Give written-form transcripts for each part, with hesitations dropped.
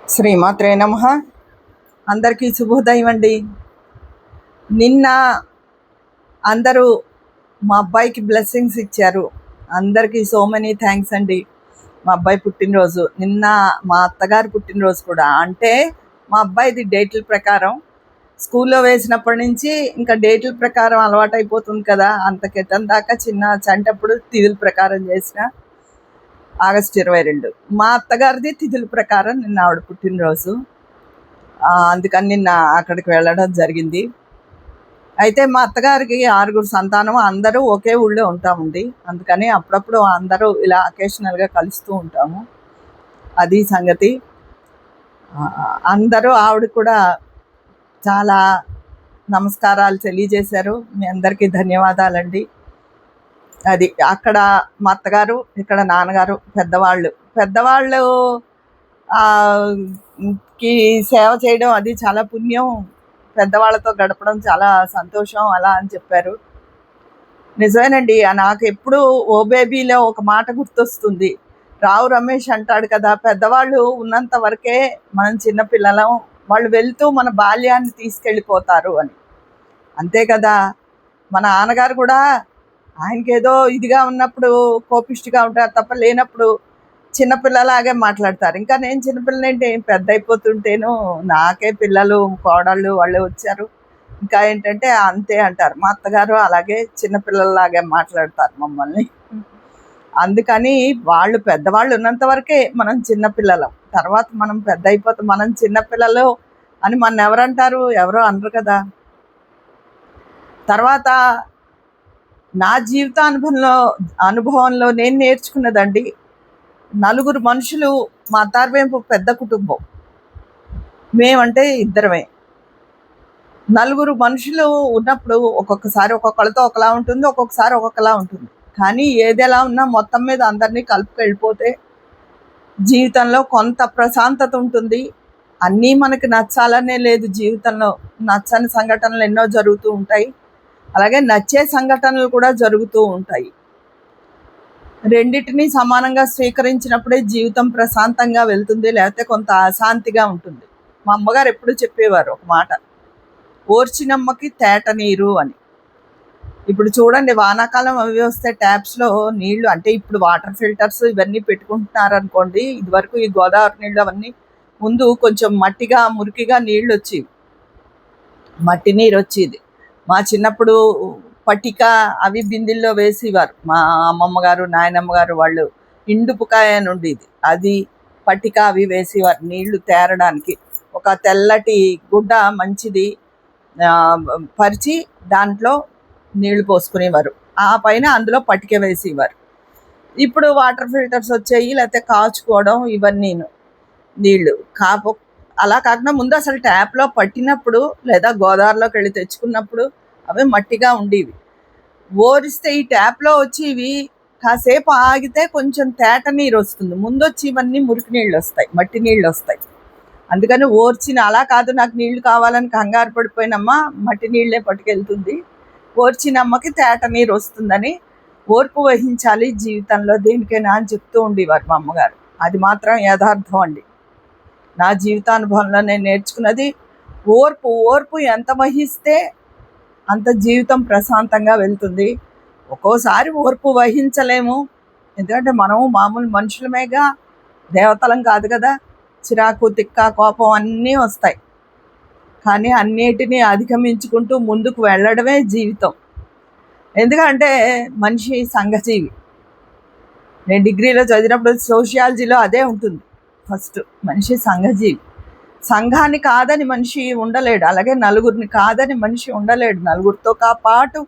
శ్రీమాత్రే నమః. అందరికీ శుభోదయం అండి. నిన్న అందరూ మా అబ్బాయికి బ్లెస్సింగ్స్ ఇచ్చారు. అందరికీ సో మెనీ థ్యాంక్స్ అండి. మా అబ్బాయి పుట్టినరోజు నిన్న, మా అత్తగారు పుట్టినరోజు కూడా. అంటే మా అబ్బాయిది డేట్ల ప్రకారం స్కూల్లో వేసినప్పటి నుంచి ఇంకా డేట్ల ప్రకారం అలవాటైపోతుంది కదా. అంత క్రితం దాకా చిన్న చంటప్పుడు తిథుల ప్రకారం చేసిన ఆగస్టు 22. మా అత్తగారిది తిథుల ప్రకారం నిన్న ఆవిడ పుట్టినరోజు. అందుకని నిన్న అక్కడికి వెళ్ళడం జరిగింది. అయితే మా అత్తగారికి 6 సంతానం, అందరూ ఒకే ఊళ్ళో ఉంటామండి. అందుకని అప్పుడప్పుడు అందరూ ఇలా అకేషనల్గా కలుస్తూ ఉంటాము. అది సంగతి. అందరూ ఆవిడ కూడా చాలా నమస్కారాలు తెలియజేశారు. మీ అందరికీ ధన్యవాదాలండి. అది అక్కడ మా అత్తగారు, ఇక్కడ నాన్నగారు, పెద్దవాళ్ళు కి సేవ చేయడం అది చాలా పుణ్యం, పెద్దవాళ్ళతో గడపడం చాలా సంతోషం అలా అని చెప్పారు. నిజమేనండి. నాకు ఎప్పుడు ఓ బేబీలో ఒక మాట గుర్తొస్తుంది. రావు రమేష్ అంటాడు కదా, పెద్దవాళ్ళు ఉన్నంత వరకే మనం చిన్నపిల్లలం, వాళ్ళు వెళ్తూ మన బాల్యాన్ని తీసుకెళ్ళిపోతారు అని. అంతే కదా. మా నాన్నగారు కూడా ఆయనకేదో ఇదిగా ఉన్నప్పుడు కోపిష్టిగా ఉంటారు తప్ప, లేనప్పుడు చిన్నపిల్లలాగే మాట్లాడతారు. ఇంకా నేను చిన్నపిల్లనేంటి, పెద్ద అయిపోతుంటేను నాకే పిల్లలు కోడళ్ళు వాళ్ళే వచ్చారు, ఇంకా ఏంటంటే అంతే అంటారు. మా అత్తగారు అలాగే చిన్నపిల్లలాగే మాట్లాడతారు మమ్మల్ని. అందుకని వాళ్ళు పెద్దవాళ్ళు ఉన్నంత వరకే మనం చిన్నపిల్లలం. తర్వాత మనం పెద్ద అయిపోతాం, మనం చిన్నపిల్లలు అని మన ఎవరంటారు? ఎవరో అనరు కదా. తర్వాత నా అనుభవంలో నేను నేర్చుకున్నదండి, నలుగురు మనుషులు. మా అత్తారివేంపు పెద్ద కుటుంబం, మేమంటే ఇద్దరమే. నలుగురు మనుషులు ఉన్నప్పుడు ఒక్కొక్కసారి ఒక్కొక్కళ్ళతో ఒకలా ఉంటుంది, ఒక్కొక్కసారి ఒక్కొక్కలా ఉంటుంది. కానీ ఏది ఎలా ఉన్నా మొత్తం మీద అందరినీ కలుపుకెళ్ళిపోతే జీవితంలో కొంత ప్రశాంతత ఉంటుంది. అన్నీ మనకి నచ్చాలనే లేదు జీవితంలో. నచ్చని సంఘటనలు ఎన్నో జరుగుతూ ఉంటాయి, అలాగే నచ్చే సంఘటనలు కూడా జరుగుతూ ఉంటాయి. రెండింటినీ సమానంగా స్వీకరించినప్పుడే జీవితం ప్రశాంతంగా వెళ్తుంది, లేకపోతే కొంత అశాంతిగా ఉంటుంది. మా అమ్మగారు ఎప్పుడు చెప్పేవారు ఒక మాట, ఓర్చినమ్మకి తేట నీరు అని. ఇప్పుడు చూడండి, వానాకాలం అవి వస్తే ట్యాప్స్లో నీళ్లు, అంటే ఇప్పుడు వాటర్ ఫిల్టర్స్ ఇవన్నీ పెట్టుకుంటున్నారు అనుకోండి. ఇదివరకు ఈ గోదావరి నీళ్ళు అవన్నీ ముందు కొంచెం మట్టిగా మురికిగా నీళ్ళు వచ్చేవి, మట్టి నీరు వచ్చేది. మా చిన్నప్పుడు పటిక అవి బిందెల్లో వేసేవారు. మా అమ్మమ్మ గారు, నాయనమ్మ గారు వాళ్ళు ఇండుపుకాయ అని ఉండేది, అది పటిక అవి వేసేవారు నీళ్లు తేరడానికి. ఒక తెల్లటి గుడ్డ మంచిది పరిచి దాంట్లో నీళ్లు పోసుకునేవారు, ఆ పైన అందులో పటిక వేసేవారు. ఇప్పుడు వాటర్ ఫిల్టర్స్ వచ్చాయి, లేకపోతే కాచుకోవడం ఇవన్నీ నీళ్లు అలా కాకుండా ముందు అసలు ట్యాప్లో పట్టినప్పుడు లేదా గోదావరిలోకి వెళ్ళి తెచ్చుకున్నప్పుడు అవి మట్టిగా ఉండేవి. ఓరిస్తే ఈ ట్యాప్లో వచ్చి ఇవి కాసేపు ఆగితే కొంచెం తేట నీరు వస్తుంది, ముందొచ్చి ఇవన్నీ మురికి నీళ్ళు వస్తాయి, మట్టి నీళ్ళు వస్తాయి. అందుకని ఓర్చిన, అలా కాదు నాకు నీళ్లు కావాలని కంగారు పడిపోయినమ్మా మట్టి నీళ్ళే పట్టుకెళ్తుంది, ఓర్చినమ్మకి తేట నీరు వస్తుందని ఓర్పు వహించాలి జీవితంలో దేనికైనా అని చెప్తూ ఉండేవారు మా అమ్మగారు. అది మాత్రం యథార్థం అండి. నా జీవితానుభవంలో నేను నేర్చుకున్నది ఓర్పు ఎంత వహిస్తే అంత జీవితం ప్రశాంతంగా వెళ్తుంది. ఒక్కోసారి ఓర్పు వహించలేము, ఎందుకంటే మనము మామూలు మనుషులమేగా, దేవతలం కాదు కదా. చిరాకు, తిక్క, కోపం అన్నీ వస్తాయి. కానీ అన్నిటినీ అధిగమించుకుంటూ ముందుకు వెళ్ళడమే జీవితం. ఎందుకంటే మనిషి సంఘజీవి. నేను డిగ్రీలో చదివినప్పుడు సోషియాలజీలో అదే ఉంటుంది. ఫస్ట్ మనిషి సంఘజీవి. సంఘాన్ని కాదని మనిషి ఉండలేడు, అలాగే నలుగురిని కాదని మనిషి ఉండలేడు. నలుగురితో పాటు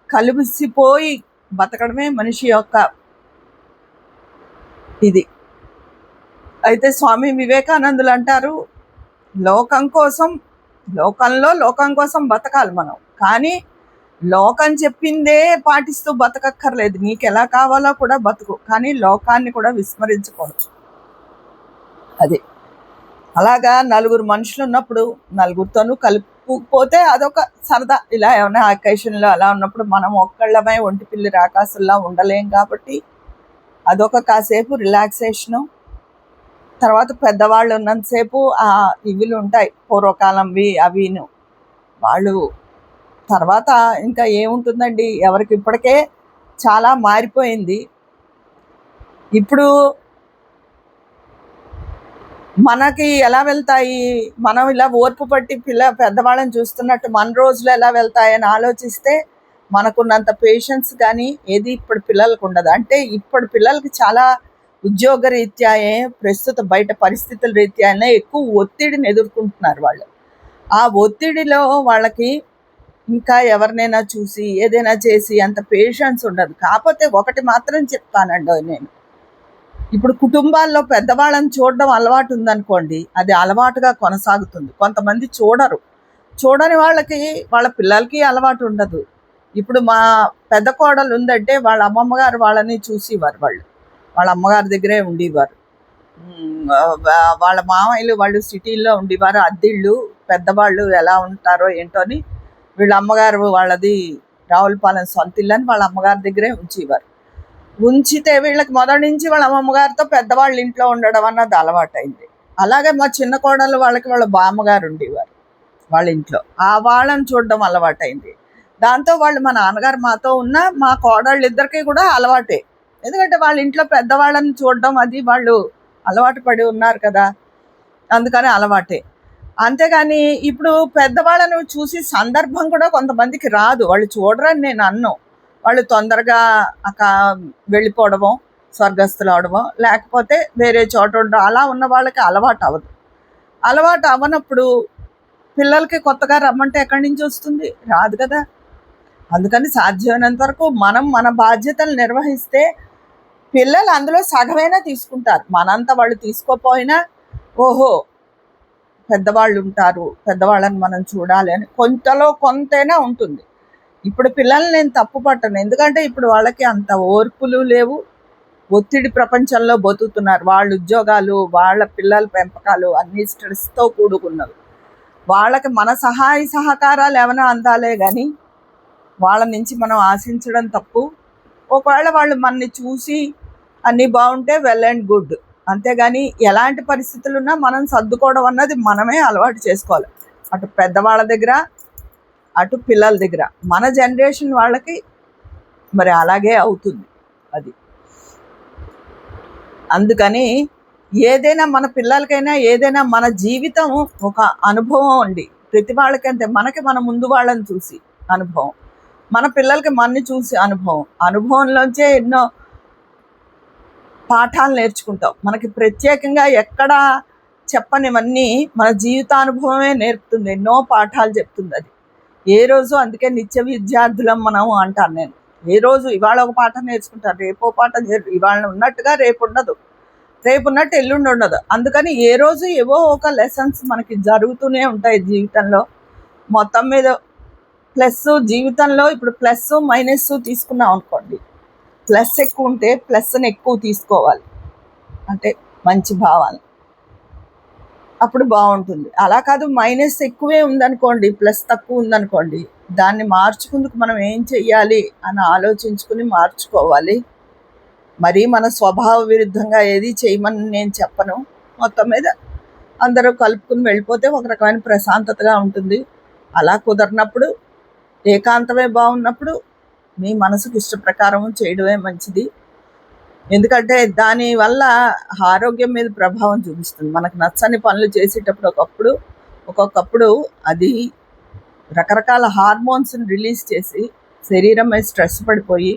కలిసిపోయి బతకడమే మనిషి యొక్క ఇది. అయితే స్వామి వివేకానందులు అంటారు, లోకం కోసం బతకాలి మనం, కానీ లోకం చెప్పిందే పాటిస్తూ బతకక్కర్లేదు. నీకు ఎలా కావాలో కూడా బతుకు, కానీ లోకాన్ని కూడా విస్మరించకూడదు. అది అలాగా నలుగురు మనుషులు ఉన్నప్పుడు నలుగురితోనూ కలుపుకుపోతే అదొక సరదా. ఇలా ఏమైనా అకేషన్లో అలా ఉన్నప్పుడు మనం ఒక్కళ్ళమే ఒంటి పిల్లి రాకాసుల్లా ఉండలేం కాబట్టి అదొక కాసేపు రిలాక్సేషను. తర్వాత పెద్దవాళ్ళు ఉన్నంతసేపు ఇవిలు ఉంటాయి పూర్వకాలంవి అవిను. వాళ్ళు తర్వాత ఇంకా ఏముంటుందండి, ఎవరికి ఇప్పటికే చాలా మారిపోయింది. ఇప్పుడు మనకి ఎలా వెళ్తాయి, మనం ఇలా ఓర్పు పట్టి పెద్దవాళ్ళని చూస్తున్నట్టు మన రోజులు ఎలా వెళ్తాయని ఆలోచిస్తే మనకున్నంత పేషెన్స్ కానీ ఏది ఇప్పుడు పిల్లలకు ఉండదు. అంటే ఇప్పుడు పిల్లలకి చాలా ఉద్యోగ రీత్యాయే, ప్రస్తుత బయట పరిస్థితుల రీత్యానే ఎక్కువ ఒత్తిడిని ఎదుర్కొంటున్నారు వాళ్ళు. ఆ ఒత్తిడిలో వాళ్ళకి ఇంకా ఎవరినైనా చూసి ఏదైనా చేసి అంత పేషెన్స్ ఉండదు. కాకపోతే ఒకటి మాత్రం చెప్తానండి నేను, ఇప్పుడు కుటుంబాల్లో పెద్దవాళ్ళని చూడడం అలవాటు ఉందనుకోండి, అది అలవాటుగా కొనసాగుతుంది. కొంతమంది చూడని వాళ్ళకి వాళ్ళ పిల్లలకి అలవాటు ఉండదు. ఇప్పుడు మా పెద్ద కోడలు ఉందంటే వాళ్ళ అమ్మమ్మ గారు వాళ్ళని చూసేవారు, వాళ్ళ అమ్మగారి దగ్గరే ఉండేవారు. వాళ్ళ మామయ్యలు వాళ్ళు సిటీల్లో ఉండేవారు, అద్దిళ్ళు. పెద్దవాళ్ళు ఎలా ఉంటారో ఏంటో అని వీళ్ళ అమ్మగారు వాళ్ళది రావులపాలెం సొంత ఇల్లు అని వాళ్ళ అమ్మగారి దగ్గరే ఉంచితే వీళ్ళకి మొదటి నుంచి వాళ్ళ అమ్మమ్మగారితో పెద్దవాళ్ళ ఇంట్లో ఉండడం అన్నది అలవాటైంది. అలాగే మా చిన్న కోడలు వాళ్ళకి వాళ్ళ బామ్మగారు ఉండేవారు వాళ్ళ ఇంట్లో, వాళ్ళని చూడడం అలవాటైంది. దాంతో వాళ్ళు మా నాన్నగారు మాతో ఉన్న మా కోడళ్ళు ఇద్దరికి కూడా అలవాటే. ఎందుకంటే వాళ్ళ ఇంట్లో పెద్దవాళ్ళని చూడడం అది వాళ్ళు అలవాటు పడి ఉన్నారు కదా, అందుకని అలవాటే. అంతేగాని ఇప్పుడు పెద్దవాళ్ళను చూసి సందర్భం కూడా కొంతమందికి రాదు, వాళ్ళు చూడరని నేను అన్ను. వాళ్ళు తొందరగా వెళ్ళిపోవడమో, స్వర్గస్థులు అవడమో, లేకపోతే వేరే చోట ఉండడం, అలా ఉన్న వాళ్ళకి అలవాటు అవ్వదు. అలవాటు అవ్వనప్పుడు పిల్లలకి కొత్తగా రమ్మంటే ఎక్కడి నుంచి వస్తుంది, రాదు కదా. అందుకని సాధ్యమైనంత వరకు మనం మన బాధ్యతలు నిర్వహిస్తే పిల్లలు అందులో సగమైనా తీసుకుంటారు. మనంతా వాళ్ళు తీసుకోపోయినా ఓహో పెద్దవాళ్ళు ఉంటారు, పెద్దవాళ్ళని మనం చూడాలి అని కొంతలో కొంతైనా ఉంటుంది. ఇప్పుడు పిల్లల్ని నేను తప్పు పట్టను, ఎందుకంటే ఇప్పుడు వాళ్ళకి అంత ఓర్పులు లేవు, ఒత్తిడి ప్రపంచంలో బతుకుతున్నారు. వాళ్ళ ఉద్యోగాలు, వాళ్ళ పిల్లల పెంపకాలు అన్నీ స్ట్రెస్తో కూడుకున్నవి. వాళ్ళకి మన సహాయ సహకారాలు ఏమైనా అందాలే కానీ వాళ్ళ నుంచి మనం ఆశించడం తప్పు. ఒకవేళ వాళ్ళు మనని చూసి అన్నీ బాగుంటే వెల్ అండ్ గుడ్, అంతేగాని ఎలాంటి పరిస్థితులు ఉన్నా మనం సర్దుకోవడం అన్నది మనమే అలవాటు చేసుకోవాలి, అటు పెద్దవాళ్ళ దగ్గర అటు పిల్లల దగ్గర. మన జనరేషన్ వాళ్ళకి మరి అలాగే అవుతుంది అది. అందుకని ఏదైనా మన పిల్లలకైనా ఏదైనా మన జీవితం ఒక అనుభవం అండి. ప్రతి వాళ్ళకంటే మనకి మన ముందు వాళ్ళని చూసి అనుభవం, మన పిల్లలకి మనని చూసి అనుభవంలోంచే ఎన్నో పాఠాలు నేర్చుకుంటాం. మనకి ప్రత్యేకంగా ఎక్కడ చెప్పనివన్నీ మన జీవితానుభవమే నేర్పుతుంది, ఎన్నో పాఠాలు చెప్తుంది అది. ఏ రోజు అందుకే నిత్య విద్యార్థులం మనం అంటాను నేను. ఏ రోజు ఇవాళ ఒక పాఠం నేర్చుకుంటారు, రేపో పాఠం, ఇవాళ ఉన్నట్టుగా రేపు ఉండదు, రేపు ఉన్నట్టు ఎల్లుండి ఉండదు. అందుకని ఏ రోజు ఏవో ఒక లెసన్స్ మనకి జరుగుతూనే ఉంటాయి జీవితంలో. మొత్తం మీద ప్లస్ జీవితంలో ఇప్పుడు ప్లస్ మైనస్ తీసుకున్నాం అనుకోండి, ప్లస్ ఎక్కువ ఉంటే ప్లస్ని ఎక్కువ తీసుకోవాలి, అంటే మంచి భావాలు, అప్పుడు బాగుంటుంది. అలా కాదు మైనస్ ఎక్కువే ఉందనుకోండి, ప్లస్ తక్కువ ఉందనుకోండి, దాన్ని మార్చుకుందుకు మనం ఏం చెయ్యాలి అని ఆలోచించుకుని మార్చుకోవాలి. మరీ మన స్వభావ విరుద్ధంగా ఏది చేయమని నేను చెప్పను. మొత్తం మీద అందరూ కలుపుకుని వెళ్ళిపోతే ఒక రకమైన ప్రశాంతతగా ఉంటుంది. అలా కుదరినప్పుడు, ఏకాంతమే బాగున్నప్పుడు మీ మనసుకు ఇష్ట ప్రకారం చేయడమే మంచిది. ఎందుకంటే దానివల్ల ఆరోగ్యం మీద ప్రభావం చూపిస్తుంది. మనకు నచ్చని పనులు చేసేటప్పుడు ఒక్కొక్కప్పుడు అది రకరకాల హార్మోన్స్ని రిలీజ్ చేసి శరీరం మీద స్ట్రెస్ పడిపోయి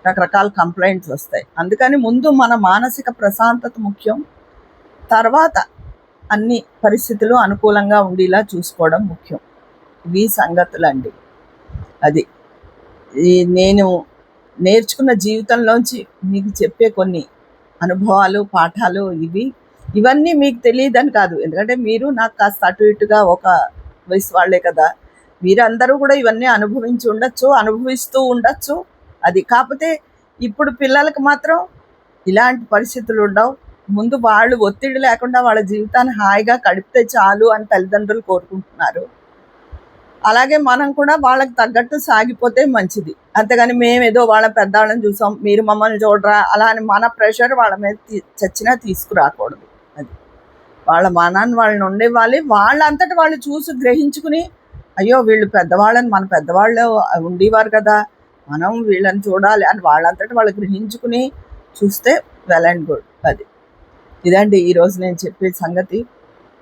రకరకాల కంప్లైంట్స్ వస్తాయి. అందుకని ముందు మన మానసిక ప్రశాంతత ముఖ్యం, తర్వాత అన్ని పరిస్థితులు అనుకూలంగా ఉండేలా చూసుకోవడం ముఖ్యం. ఇవి సంగతులండి. అది నేను నేర్చుకున్న జీవితంలోంచి మీకు చెప్పే కొన్ని అనుభవాలు, పాఠాలు ఇవన్నీ మీకు తెలియదని కాదు, ఎందుకంటే మీరు నాకు కాస్త అటు ఇటుగా ఒక వయసు వాళ్ళే కదా, మీరందరూ కూడా ఇవన్నీ అనుభవిస్తూ ఉండొచ్చు. అది కాకపోతే ఇప్పుడు పిల్లలకు మాత్రం ఇలాంటి పరిస్థితులు ఉండవు. ముందు వాళ్ళు ఒత్తిడి లేకుండా వాళ్ళ జీవితాన్ని హాయిగా గడిపితే చాలు అని తల్లిదండ్రులు కోరుకుంటున్నారు. అలాగే మనం కూడా వాళ్ళకి తగ్గట్టు సాగిపోతే మంచిది. అంతేగాని మేమేదో వాళ్ళ పెద్దవాళ్ళని చూసాం, మీరు మమ్మల్ని చూడరా అలా అని మన ప్రెషర్ వాళ్ళ మీద చచ్చినా తీసుకురాకూడదు. అది వాళ్ళ మానాన్ని వాళ్ళని ఉండేవాళ్ళు, వాళ్ళంతట వాళ్ళు చూసి గ్రహించుకుని అయ్యో వీళ్ళు పెద్దవాళ్ళని, మన పెద్దవాళ్ళు ఉండేవారు కదా, మనం వీళ్ళని చూడాలి అని వాళ్ళంతట వాళ్ళు గ్రహించుకుని చూస్తే వెల్ అండ్ గుడ్. ఇదండి ఈరోజు నేను చెప్పే సంగతి.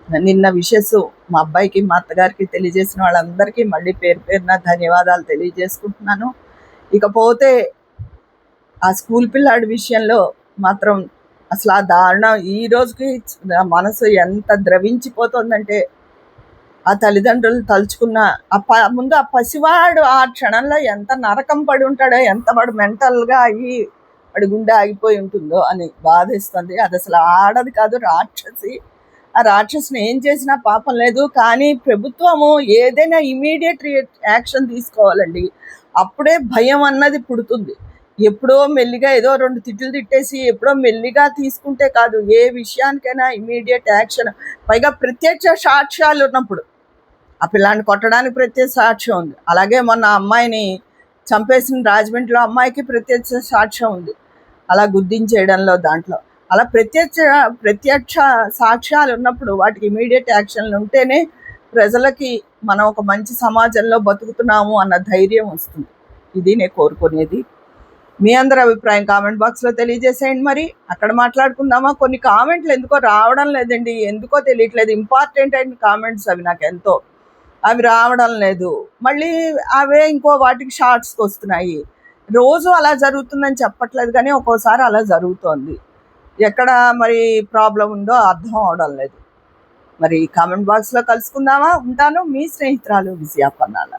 నిన్న విషెస్ మా అబ్బాయికి మా అత్తగారికి తెలియజేసిన వాళ్ళందరికీ మళ్ళీ పేరు పేరున ధన్యవాదాలు తెలియజేసుకుంటున్నాను. ఇకపోతే ఆ స్కూల్ పిల్లాడి విషయంలో మాత్రం అసలు ఆ దారుణం ఈ రోజుకి నా మనసు ఎంత ద్రవించిపోతుందంటే, ఆ తల్లిదండ్రులు తలుచుకున్న ముందు ఆ పసివాడు ఆ క్షణంలో ఎంత నరకం పడి ఉంటాడో, ఎంత వాడు మెంటల్గా అయ్యి వాడి గుండె ఆగిపోయి ఉంటుందో అని బాధేస్తుంది. అది అసలు ఆడది కాదు, రాక్షసి. ఆ రాక్షసిని ఏం చేసినా పాపం లేదు, కానీ ప్రభుత్వము ఏదైనా ఇమీడియట్ యాక్షన్ తీసుకోవాలండి. అప్పుడే భయం అన్నది పుడుతుంది. ఎప్పుడో మెల్లిగా ఏదో 2 తిట్లు తిట్టేసి ఎప్పుడో మెల్లిగా తీసుకుంటే కాదు, ఏ విషయానికైనా ఇమీడియట్ యాక్షన్. పైగా ప్రత్యక్ష సాక్ష్యాలు ఉన్నప్పుడు, ఆ పిల్లాన్ని కొట్టడానికి ప్రత్యక్ష సాక్ష్యం ఉంది. అలాగే మొన్న అమ్మాయిని చంపేసిన రాజమండ్రిలో అమ్మాయికి ప్రత్యక్ష సాక్ష్యం ఉంది, అలా గుర్తించేయడంలో దాంట్లో. అలా ప్రత్యక్ష సాక్ష్యాలు ఉన్నప్పుడు వాటికి ఇమీడియట్ యాక్షన్లు ఉంటేనే ప్రజలకి మనం ఒక మంచి సమాజంలో బతుకుతున్నాము అన్న ధైర్యం వస్తుంది. ఇది నేను కోరుకునేది. మీ అందరి అభిప్రాయం కామెంట్ బాక్స్లో తెలియజేసేయండి. మరి అక్కడ మాట్లాడుకుందామా? కొన్ని కామెంట్లు ఎందుకో రావడం లేదండి, ఎందుకో తెలియట్లేదు. ఇంపార్టెంట్ అయిన కామెంట్స్ అవి, నాకు ఎంతో అవి రావడం లేదు. మళ్ళీ అవే ఇంకో వాటికి షార్ట్స్కి వస్తున్నాయి. రోజు అలా జరుగుతుందని చెప్పట్లేదు, కానీ ఒక్కోసారి అలా జరుగుతోంది. ఎక్కడ మరి ప్రాబ్లం ఉందో అర్థం అవడం లేదు. మరి కామెంట్ బాక్స్లో కలుసుకుందామా? ఉంటాను, మీ స్నేహితురాలు విజయ పన్నాల.